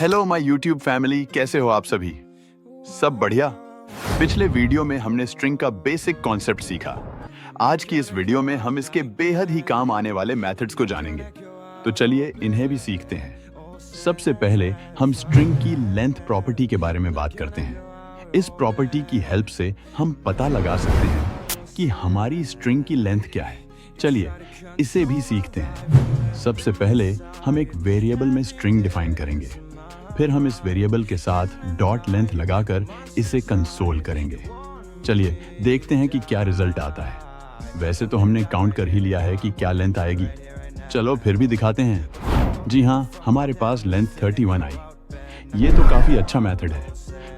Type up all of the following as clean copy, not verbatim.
Hello my YouTube family, कैसे हो आप सभी? सब बढ़िया। पिछले वीडियो में हमने स्ट्रिंग का बेसिक कॉन्सेप्ट सीखा। आज की इस वीडियो में हम इसके बेहद ही काम आने वाले मेथड्स को जानेंगे। तो चलिए इन्हें भी सीखते हैं। सबसे पहले हम स्ट्रिंग की लेंथ प्रॉपर्टी के बारे में बात करते हैं। इस प्रॉपर्टी की हेल्प से हम पता लगा सकते हैं कि हमारी स्ट्रिंग की लेंथ क्या है। चलिए इसे भी सीखते हैं। सबसे पहले हम एक वेरिएबल में स्ट्रिंग डिफाइन करेंगे। फिर हम इस वेरिएबल के साथ डॉट लेंथ लगाकर इसे कंसोल करेंगे। चलिए देखते हैं कि क्या रिजल्ट आता है। वैसे तो हमने काउंट कर ही लिया है कि क्या लेंथ आएगी। चलो फिर भी दिखाते हैं। जी हाँ, हमारे पास लेंथ 31 आई। ये तो काफी अच्छा मेथड है,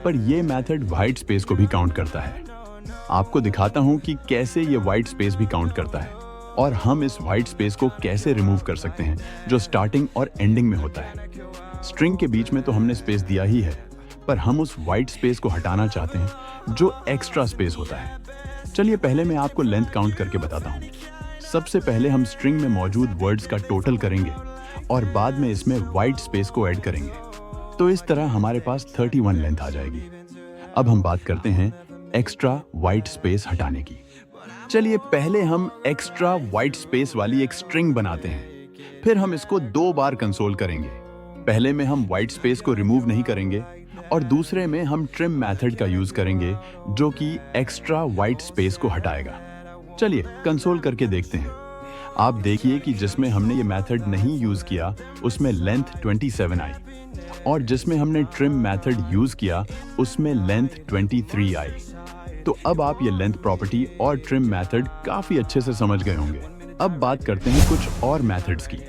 पर ये मेथड व्हाइट स्पेस को भी काउंट करता है। आपको दिखाता हूं कि कैसे ये व्हाइट स्पेस भी काउंट करता है और हम इस व्हाइट स्पेस को कैसे रिमूव कर सकते हैं जो स्टार्टिंग और एंडिंग में होता है। स्ट्रिंग के बीच में तो हमने स्पेस दिया ही है, पर हम उस व्हाइट स्पेस को हटाना चाहते हैं जो एक्स्ट्रा स्पेस होता है। चलिए पहले मैं आपको लेंथ काउंट करके बताता हूँ। सबसे पहले हम स्ट्रिंग में मौजूद वर्ड्स का टोटल करेंगे और बाद में इसमें व्हाइट स्पेस को ऐड करेंगे। तो इस तरह हमारे पास 31 लेंथ आ जाएगी। अब हम बात करते हैं एक्स्ट्रा व्हाइट स्पेस हटाने की। चलिए पहले हम एक्स्ट्रा व्हाइट स्पेस वाली एक स्ट्रिंग बनाते हैं। फिर हम इसको 2 बार कंसोल करेंगे। पहले में हम व्हाइट स्पेस को रिमूव नहीं करेंगे और दूसरे में हम ट्रिम मेथड का यूज करेंगे जो कि एक्स्ट्रा व्हाइट स्पेस को हटाएगा। चलिए कंसोल करके देखते हैं। आप देखिए कि जिसमें हमने ये मेथड नहीं यूज किया उसमें लेंथ 27 आई और जिसमें हमने ट्रिम मेथड यूज किया उसमें लेंथ 23 आई। तो अब आप ये लेंथ प्रॉपर्टी और ट्रिम मेथड काफी अच्छे से समझ गए होंगे। अब बात करते हैं कुछ और मेथड्स की।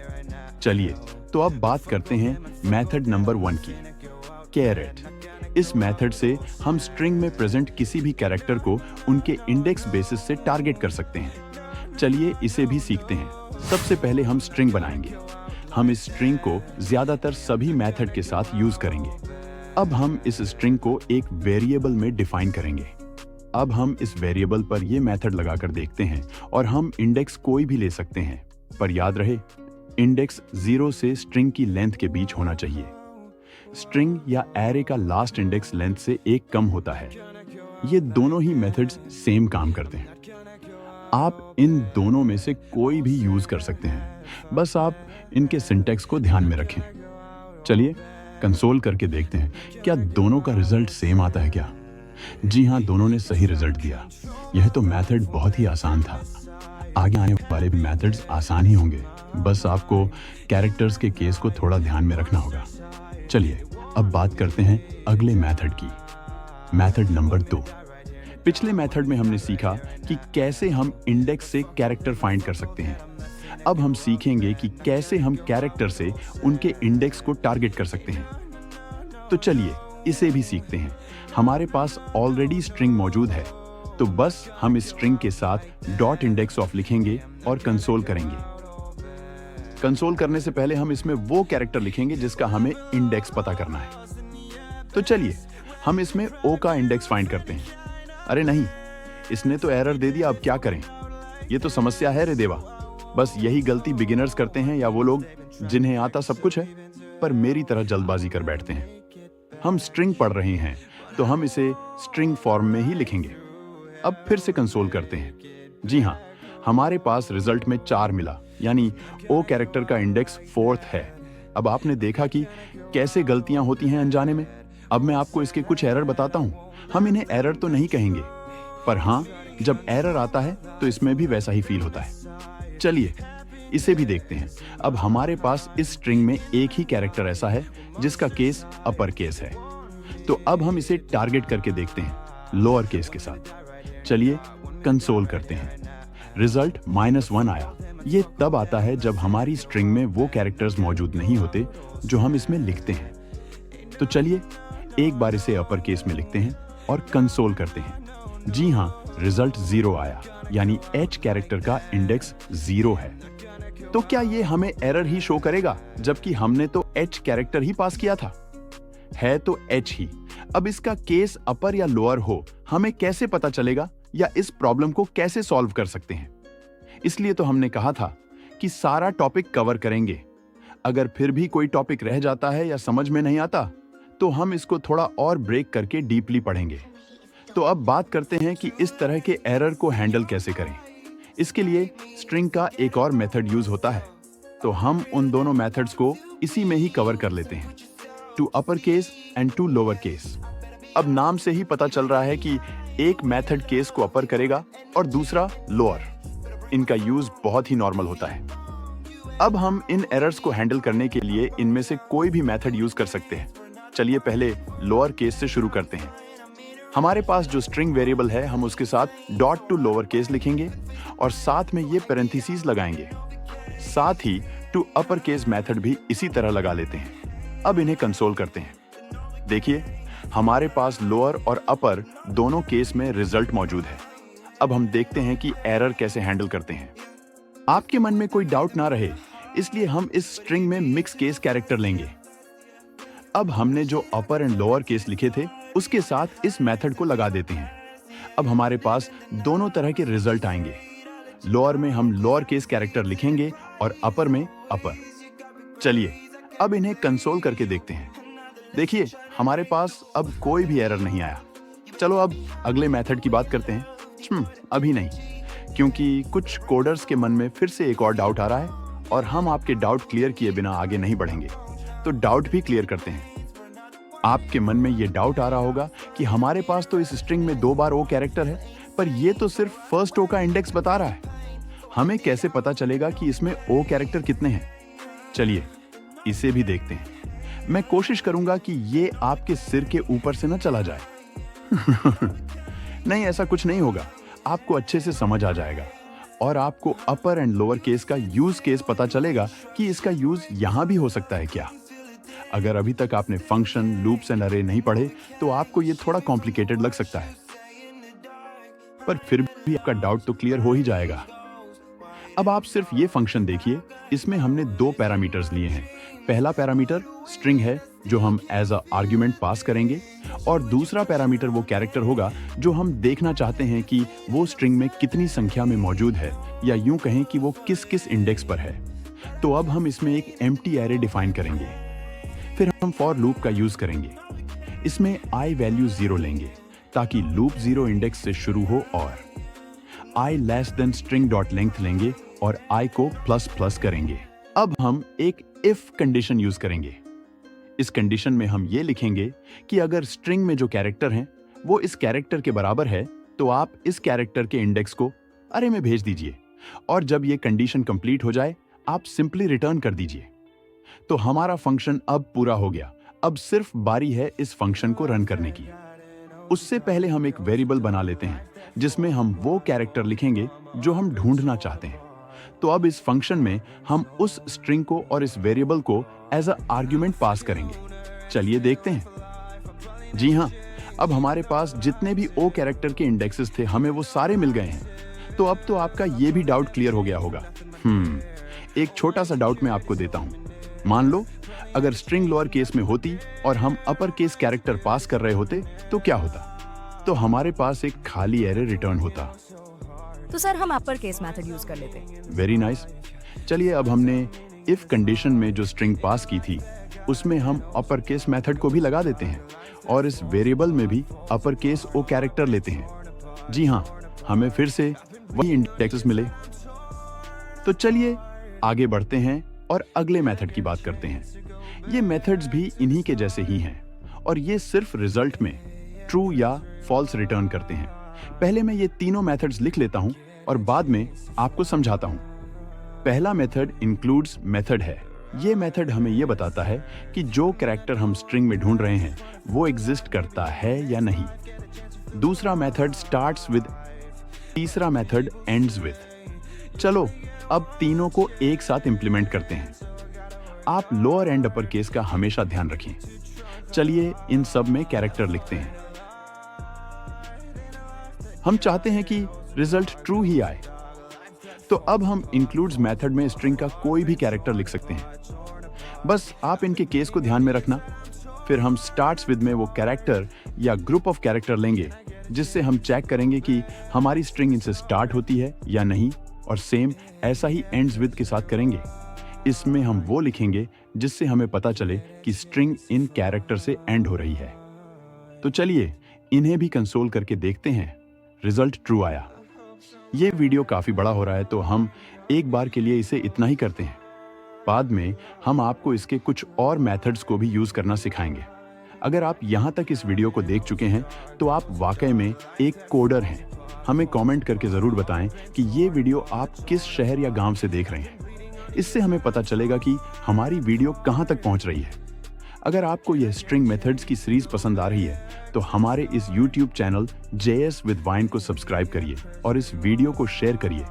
चलिए तो अब बात करते हैं मेथड नंबर 1 की, कैरेट। इस मेथड से हम स्ट्रिंग में प्रेजेंट किसी भी कैरेक्टर को उनके इंडेक्स बेसिस से टारगेट कर सकते हैं। चलिए इसे भी सीखते हैं। सबसे पहले हम स्ट्रिंग बनाएंगे। हम इस स्ट्रिंग को ज्यादातर सभी मेथड के साथ यूज करेंगे। अब हम इस स्ट्रिंग को एक वेरिएबल में डिफाइन करेंगे। अब हम इस वेरिएबल पर यह मेथड लगाकर देखते हैं और हम इंडेक्स कोई भी ले सकते हैं, पर याद रहे इंडेक्स 0 से स्ट्रिंग की लेंथ के बीच होना चाहिए। स्ट्रिंग या एरे का लास्ट इंडेक्स लेंथ से 1 कम होता है। ये दोनों ही मेथड्स सेम काम करते हैं। आप इन दोनों में से कोई भी यूज कर सकते हैं, बस आप इनके सिंटैक्स को ध्यान में रखें। चलिए कंसोल करके देखते हैं क्या दोनों का रिजल्ट सेम आता है क्या। जी हाँ, दोनों ने सही रिजल्ट दिया। यह तो मेथड बहुत ही आसान था। आगे आने वाले भी मेथड्स आसान ही होंगे, बस आपको कैरेक्टर्स के केस को थोड़ा ध्यान में रखना होगा। चलिए अब बात करते हैं अगले मेथड की, मेथड नंबर 2। पिछले मेथड में हमने सीखा कि कैसे हम इंडेक्स से कैरेक्टर फाइंड कर सकते हैं। अब हम सीखेंगे कि कैसे हम कैरेक्टर से उनके इंडेक्स को टारगेट कर सकते हैं। तो चलिए इसे भी सीखते हैं। हमारे पास ऑलरेडी स्ट्रिंग मौजूद है, तो बस हम इस स्ट्रिंग के साथ डॉट इंडेक्स ऑफ लिखेंगे और कंसोल करेंगे। कंसोल करने से पहले हम इसमें वो कैरेक्टर लिखेंगे जिसका हमें इंडेक्स पता करना है। तो चलिए हम इसमें ओ का इंडेक्स फाइंड करते हैं। अरे नहीं, इसने तो एरर दे दिया, अब क्या करें? ये तो समस्या है रे देवा। बस यही गलती बिगिनर्स करते हैं या वो लोग जिन्हें आता सब कुछ है पर मेरी तरह जल्दबाजी कर बैठते हैं। हम स्ट्रिंग पढ़ रहे हैं तो हम इसे स्ट्रिंग फॉर्म में ही लिखेंगे। अब फिर से कंसोल करते हैं। जी हाँ, हमारे पास रिजल्ट में 4 मिला, यानी ओ कैरेक्टर का इंडेक्स 4th है। अब आपने देखा कि कैसे गलतियां होती हैं अनजाने में। अब मैं आपको इसके कुछ एरर बताता हूं। हम इन्हें एरर तो नहीं कहेंगे, पर हाँ, जब एरर आता है तो इसमें भी वैसा ही फील होता है। चलिए इसे भी देखते हैं। अब हमारे पास इस स्ट्रिंग में एक ही कैरेक्टर ऐसा है जिसका केस अपर केस है, तो अब हम इसे टारगेट करके देखते हैं लोअर केस के साथ। चलिए कंसोल करते हैं। रिजल्ट -1 आया। ये तब आता है जब हमारी स्ट्रिंग में वो कैरेक्टर्स मौजूद नहीं होते जो हम इसमें लिखते हैं। तो चलिए एक बार इसे अपर केस में लिखते हैं और कंसोल करते हैं। जी हाँ, रिजल्ट 0 आया, यानी H कैरेक्टर का इंडेक्स 0 है। तो क्या ये हमें एरर ही शो करेगा, जबकि हमने तो H कैरेक्टर ही पास किया था? है तो H ही। अब इसका केस अपर या लोअर हो, हमें कैसे पता चलेगा या इस प्रॉब्लम को कैसे सॉल्व कर सकते हैं? इसलिए तो हमने कहा था कि सारा टॉपिक कवर करेंगे। अगर फिर भी कोई टॉपिक रह जाता है या समझ में नहीं आता, तो हम इसको थोड़ा और ब्रेक करके डीपली पढ़ेंगे। तो अब बात करते हैं कि इस तरह के एरर को हैंडल कैसे करें। इसके लिए स्ट्रिंग का एक और मेथड यूज होता है, तो हम उन दोनों मेथड्स को इसी में ही कवर कर लेते हैं, to upper case and to lower case. अब नाम से ही पता चल रहा है कि एक मेथड केस को अपर करेगा और दूसरा लोअर। इनका यूज बहुत ही नॉर्मल होता है। अब हम इन एरर्स को हैंडल करने के लिए इनमें से कोई भी मेथड यूज कर सकते हैं। चलिए पहले लोअर केस से शुरू करते हैं। हमारे पास जो स्ट्रिंग वेरिएबल है, हम उसके साथ डॉट टू लोअर केस लिखेंगे और साथ में ये पैरेंथेसिस लगाएंगे। साथ ही टू अपर केस मेथड भी इसी तरह लगा लेते हैं। अब इन्हें कंसोल करते हैं। देखिए, हमारे पास लोअर और अपर दोनों केस में रिजल्ट मौजूद है। अब हम देखते हैं कि एरर कैसे हैंडल करते हैं। आपके मन में कोई डाउट ना रहे, इसलिए हम इस स्ट्रिंग में मिक्स केस कैरेक्टर लेंगे। अब हमने जो अपर एंड लोअर केस लिखे थे, उसके साथ इस मेथड को लगा देते हैं। अब हमारे पास दोनों तरह के रिजल्ट आएंगे। लोअर में हम लोअर केस कैरेक्टर लिखेंगे और अपर में अपर। चलिए अब इन्हें कंसोल करके देखते हैं। देखिए, हमारे पास अब कोई भी एरर नहीं आया। चलो अब अगले मेथड की बात करते हैं। अभी नहीं, क्योंकि कुछ कोडर्स के मन में फिर से एक और डाउट आ रहा है और हम आपके डाउट क्लियर किए बिना आगे नहीं बढ़ेंगे। तो डाउट भी क्लियर करते हैं। आपके मन में ये डाउट आ रहा होगा कि हमारे पास तो इस स्ट्रिंग में 2 बार ओ कैरेक्टर है, पर ये तो सिर्फ फर्स्ट ओ का इंडेक्स बता रहा है। हमें कैसे पता चलेगा कि इसमें ओ कैरेक्टर कितने हैं? चलिए इसे भी देखते हैं। मैं कोशिश करूंगा कि ये आपके सिर के ऊपर से न चला जाए। नहीं, ऐसा कुछ नहीं होगा। आपको अच्छे से समझ आ जाएगा और आपको अपर एंड लोअर केस का यूज केस पता चलेगा कि इसका यूज यहां भी हो सकता है क्या। अगर अभी तक आपने फंक्शन, लूप्स एंड अरे नहीं पढ़े, तो आपको ये थोड़ा कॉम्प्लिकेटेड लग सकता है, पर फिर भी आपका डाउट तो क्लियर हो ही जाएगा। अब आप सिर्फ ये फंक्शन देखिए। इसमें हमने 2 पैरामीटर्स लिए हैं। पहला पैरामीटर स्ट्रिंग है, जो हम एज अ आर्ग्यूमेंट पास करेंगे, और दूसरा पैरामीटर वो कैरेक्टर होगा जो हम देखना चाहते हैं कि वो स्ट्रिंग में कितनी संख्या में मौजूद है, या यूं कहें कि वो किस किस इंडेक्स पर है। तो अब हम इसमें एक एम्प्टी एरे डिफाइन करेंगे। फिर हम फॉर लूप का यूज करेंगे। इसमें आई वैल्यू 0 लेंगे ताकि लूप 0 इंडेक्स से शुरू हो, और I less than string dot length लेंगे और आई को प्लस प्लस करेंगे। अब हम एक इफ कंडीशन यूज करेंगे। इस कंडीशन में हम ये लिखेंगे कि अगर स्ट्रिंग में जो कैरेक्टर हैं वो इस कैरेक्टर के बराबर है, तो आप इस कैरेक्टर के इंडेक्स को अरे में भेज दीजिए, और जब ये कंडीशन कंप्लीट हो जाए, आप सिंपली रिटर्न कर दीजिए। तो हमारा फंक्शन अब पूरा हो गया। अब सिर्फ बारी है इस फंक्शन को रन करने की। उससे पहले हम एक वेरिएबल बना लेते हैं जिसमें हम वो कैरेक्टर लिखेंगे जो हम ढूंढना चाहते हैं। तो अब इस फंक्शन में हम उस स्ट्रिंग को और इस वेरिएबल को एज अ आर्ग्यूमेंट पास करेंगे। चलिए देखते हैं। जी हाँ, अब हमारे पास जितने भी ओ कैरेक्टर के इंडेक्सेस थे, हमें वो सारे मिल गए हैं। तो अब तो आपका ये भी डाउट क्लियर हो गया होगा। एक छोटा सा डाउट मैं आपको देता हूं। मान लो अगर स्ट्रिंग लोअर केस में होती और हम अपर केस कैरेक्टर पास कर रहे होते, तो क्या होता? तो हमारे पास एक खाली एरे रिटर्न होता। तो सर हम अपर केस मेथड यूज कर लेते। Very nice. चलिए अब हमने इफ कंडीशन में जो स्ट्रिंग पास की थी, उसमें हम अपर केस मेथड को भी लगा देते हैं और इस वेरिएबल में भी अपर केस ओ कैरेक्टर लेते हैं। जी हाँ, हमें फिर से वही इंडेक्सेस मिले। तो चलिए आगे बढ़ते हैं और अगले मेथड की बात करते हैं। ये मेथड्स भी इन्हीं के जैसे ही हैं और ये सिर्फ रिजल्ट में ट्रू या फॉल्स रिटर्न करते हैं। पहले मैं ये तीनों मेथड्स लिख लेता हूं और बाद में आपको समझाता हूं। पहला मेथड इंक्लूड्स मेथड है। ये मेथड हमें ये बताता है कि जो कैरेक्टर हम स्ट्रिंग में ढूंढ रहे हैं वो एग्जिस्ट करता है या नहीं। दूसरा मेथड स्टार्ट्स विद, तीसरा मेथड एंड्स विद। चलो अब तीनों को एक साथ इंप्लीमेंट करते हैं। आप लोअर एंड अपर केस का हमेशा ध्यान रखें। चलिए इन सब में कैरेक्टर लिखते हैं। हम चाहते हैं कि रिजल्ट ट्रू ही आए, तो अब हम इंक्लूड्स मेथड में स्ट्रिंग का कोई भी कैरेक्टर लिख सकते हैं। बस आप इनके केस को ध्यान में रखना। फिर हम स्टार्ट्स विद में वो कैरेक्टर या ग्रुप ऑफ कैरेक्टर लेंगे जिससे हम चेक करेंगे कि हमारी स्ट्रिंग इनसे स्टार्ट होती है या नहीं, और सेम ऐसा ही एंड्स विद के साथ करेंगे। इसमें हम वो लिखेंगे जिससे हमें पता चले कि स्ट्रिंग इन कैरेक्टर से एंड हो रही है। तो चलिए इन्हें भी कंसोल करके देखते हैं। रिजल्ट ट्रू आया। ये वीडियो काफी बड़ा हो रहा है तो हम एक बार के लिए इसे इतना ही करते हैं। बाद में हम आपको इसके कुछ और मेथड्स को भी यूज करना सिखाएंगे। अगर आप यहाँ तक इस वीडियो को देख चुके हैं तो आप वाकई में एक कोडर हैं। हमें कमेंट करके जरूर बताएं कि ये वीडियो आप किस शहर या गांव से देख रहे हैं। इससे हमें पता चलेगा कि हमारी वीडियो कहां तक पहुंच रही है। अगर आपको यह स्ट्रिंग मेथड्स की सीरीज पसंद आ रही है तो हमारे इस YouTube channel JS with Vine को सब्सक्राइब करिए और इस वीडियो को शेयर करिए